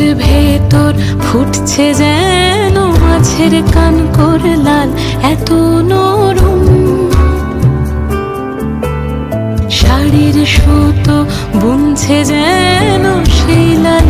বুকের ভেতর ফুটছে যেন মাছের কান করে লাল, এত নরম শাড়ির সুতো বুনছে যেন সেই লাল